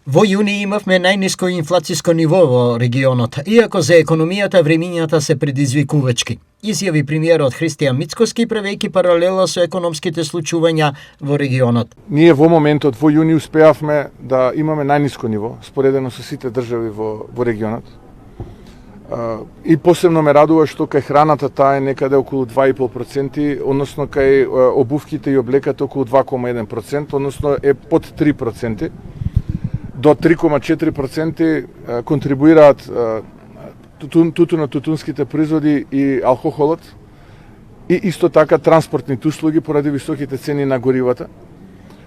Во јуни имавме најниско инфлацијско ниво во регионот, иако за економијата времињата се предизвикувачки, изјави премиерот Христијан Мицкоски правејќи паралела со економските случувања во регионот. Ние во моментот во јуни успеавме да имаме најниско ниво, споредено со сите држави во регионот. И посебно ме радува што кај храната таа е некаде околу 2,5%, односно кај обувките и облеката околу 2,1%, односно е под 3%. До 3,4% контрибуираат тутунските производи и алкохолот и исто така транспортните услуги поради високите цени на горивата.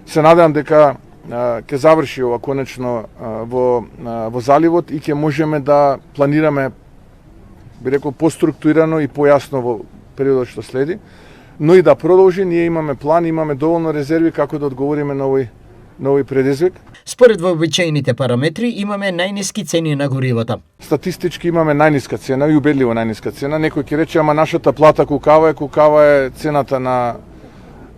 Се надевам дека ќе заврши ова конечно во заливот и ќе можеме да планираме, би рекол, поструктурирано и појасно во периодот што следи, но и да продолжи. Ние имаме план, имаме доволно резерви како да одговориме на овој предизвик. Според вообичаените параметри имаме најниски цени на горивата. Статистички имаме најниска цена и убедливо најниска цена. Некој ќе рече, ама нашата плата кукава е цената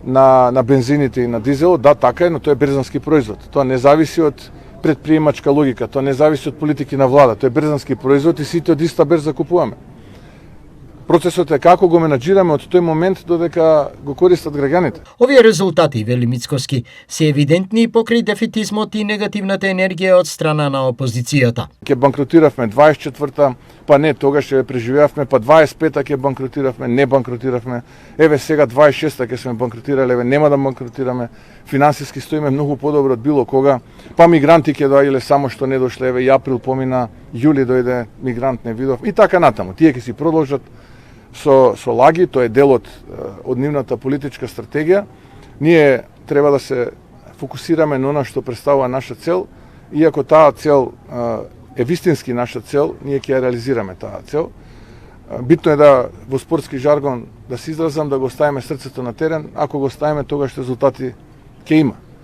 на бензините и на дизелот. Да, така е, но тоа е брзански производ. Тоа не зависи од предприемачка логика, тоа не зависи од политики на влада, тоа е брзански производ и сите од иста берза купуваме. Процесот е како го менаџираме од тој момент додека го користат граѓаните. Овие резултати, вели Мицкоски, се евидентни покрај дефетизмот и негативната енергија од страна на опозицијата. Ке банкротиравме 24-та, па не, тогаш ќе преживеавме, па 25-та ке банкротиравме, не банкротиравме. Еве сега 26-та ке сме банкротирале, еве нема да банкротираме. Финансиски стоиме многу подобро од било кога. Па мигранти ке доаѓале само што не дошле, еве и април помина, јули дојде мигрант не видов и така натаму. Тие ќе си продолжат со лаги, тоа е дел од нивната политичка стратегија. Ние треба да се фокусираме на она што представува наша цел, иако таа цел е вистински наша цел, ние ќе ја реализираме таа цел. Битно е да во спортски жаргон да се изразам, да го ставиме срцето на терен, ако го ставиме тогаш резултати ќе има.